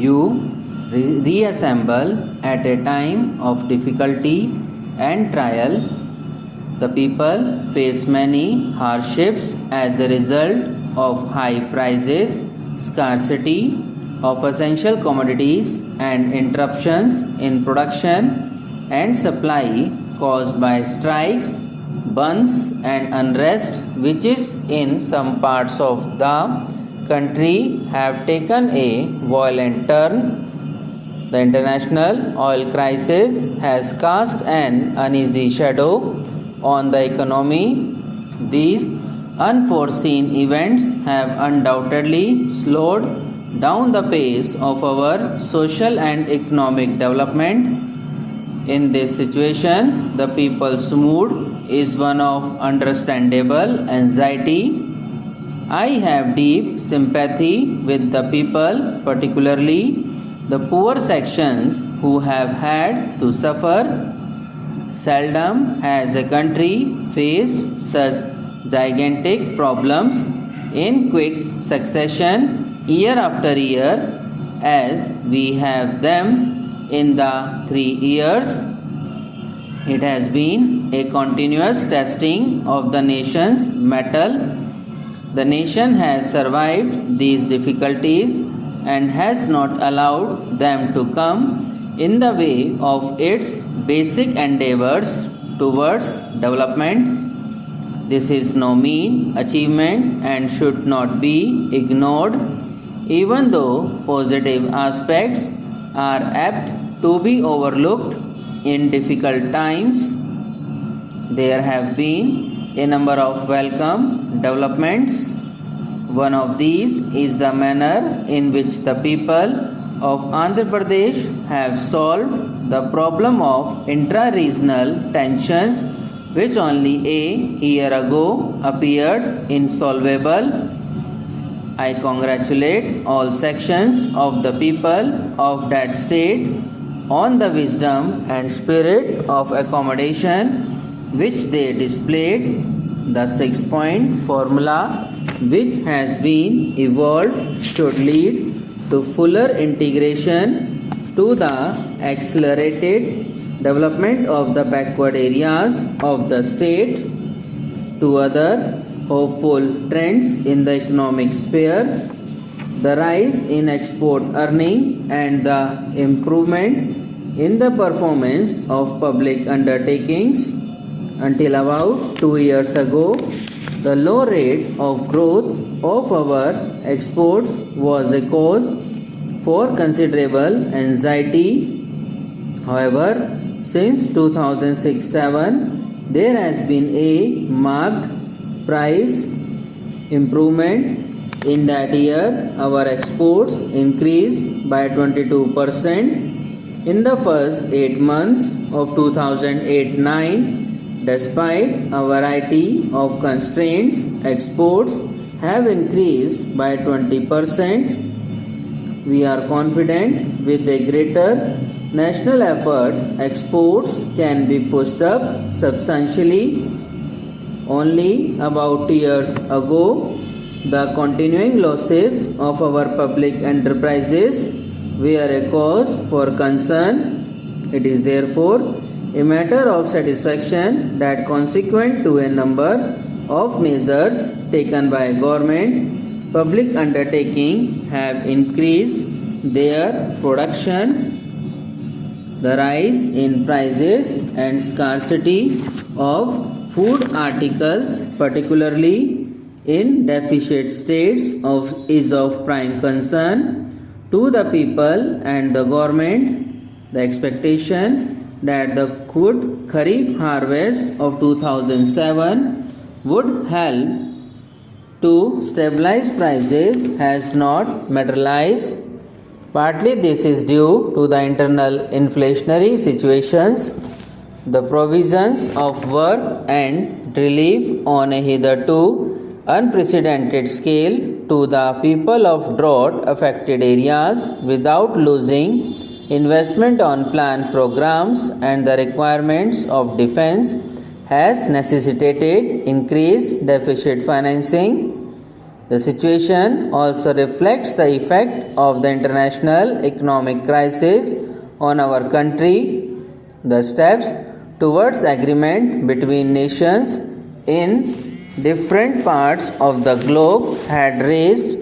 you reassemble at a time of difficulty and trial. The people face many hardships as a result of high prices, scarcity of essential commodities, and interruptions in production and supply caused by strikes, burns, and unrest, which is in some parts of the country have taken a violent turn. The international oil crisis has cast an uneasy shadow on the economy. These unforeseen events have undoubtedly slowed down the pace of our social and economic development. In this situation, the people's mood is one of understandable anxiety. I have deep sympathy with the people, particularly the poor sections who have had to suffer. Seldom has a country faced such gigantic problems in quick succession year after year as we have them in the 3 years. It has been a continuous testing of the nation's mettle. The nation has survived these difficulties and has not allowed them to come in the way of its basic endeavors towards development. This is no mean achievement and should not be ignored, even though positive aspects are apt to be overlooked in difficult times. There have been a number of welcome developments. One of these is the manner in which the people of Andhra Pradesh have solved the problem of intra-regional tensions which only a year ago appeared insolvable. I congratulate all sections of the people of that state on the wisdom and spirit of accommodation which they displayed. The 6-point formula which has been evolved should lead to fuller integration to the accelerated development of the backward areas of the state. Two other hopeful trends in the economic sphere: the rise in export earning and the improvement in the performance of public undertakings. Until about 2 years ago, the low rate of growth of our exports was a cause for considerable anxiety. However, since 2006-7, there has been a marked price improvement. In that year, our exports increased by 22%. In the first 8 months of 2008-9, despite a variety of constraints, exports have increased by 20%. We are confident with a greater national effort, exports can be pushed up substantially. Only about 2 years ago, the continuing losses of our public enterprises were a cause for concern. It is therefore a matter of satisfaction that consequent to a number of measures taken by government, public undertaking have increased their production. The rise in prices and scarcity of food articles, particularly in deficit states, is of prime concern to the people and the government. The expectation that the good Kharif harvest of 2007 would help to stabilize prices has not materialized. Partly this is due to the internal inflationary situations. The provisions of work and relief on a hitherto unprecedented scale to the people of drought affected areas without losing investment on planned programs and the requirements of defense has necessitated increased deficit financing. The situation also reflects the effect of the international economic crisis on our country. The steps towards agreement between nations in different parts of the globe had raised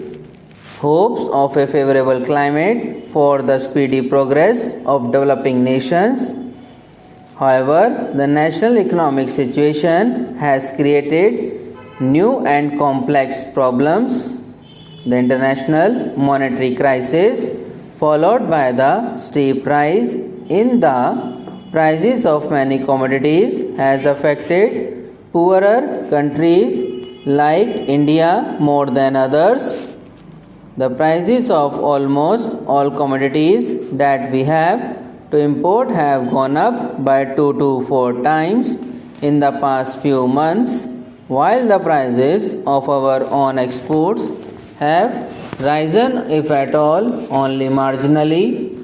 hopes of a favorable climate for the speedy progress of developing nations. However, the national economic situation has created new and complex problems. The international monetary crisis, followed by the steep rise in the prices of many commodities, has affected poorer countries like India more than others. The prices of almost all commodities that we have to import have gone up by 2 to 4 times in the past few months, while the prices of our own exports have risen, if at all, only marginally.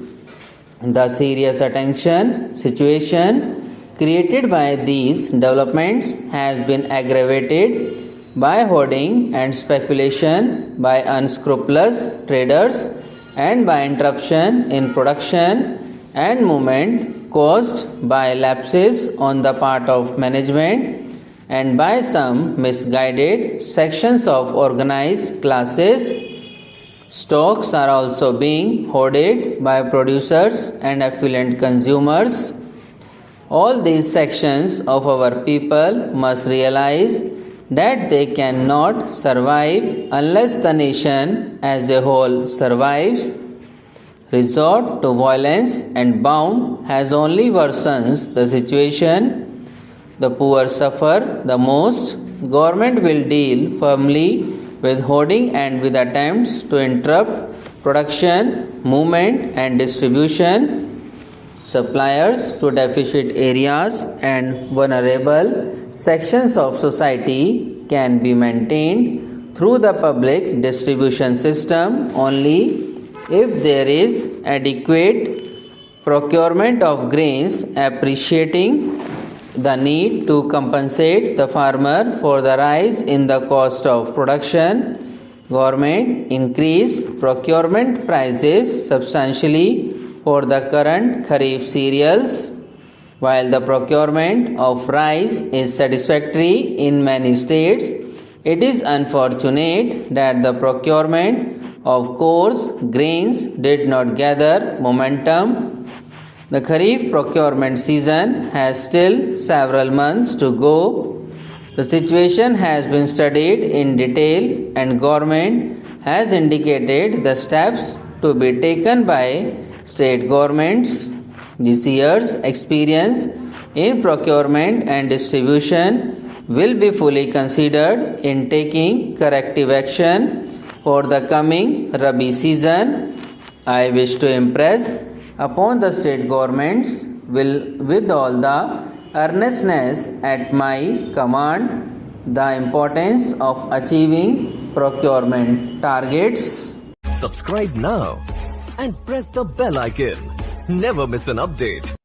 The serious attention situation created by these developments has been aggravated by hoarding and speculation by unscrupulous traders and by interruption in production and movement caused by lapses on the part of management and by some misguided sections of organized classes. Stocks are also being hoarded by producers and affluent consumers. All these sections of our people must realize that they cannot survive unless the nation as a whole survives. Resort to violence and bound has only worsens the situation. The poor suffer the most. Government will deal firmly with hoarding and with attempts to interrupt production, movement and distribution. Suppliers to deficit areas and vulnerable sections of society can be maintained through the public distribution system only if there is adequate procurement of grains, appreciating the need to compensate the farmer for the rise in the cost of production. Government increase procurement prices substantially for the current Kharif cereals. While the procurement of rice is satisfactory in many states, it is unfortunate that the procurement of coarse grains did not gather momentum. The Kharif procurement season has still several months to go. The situation has been studied in detail and government has indicated the steps to be taken by state governments. This year's experience in procurement and distribution will be fully considered in taking corrective action for the coming Rabi season. I wish to impress upon the state governments with all the earnestness at my command the importance of achieving procurement targets. Subscribe now and press the bell icon. Never miss an update.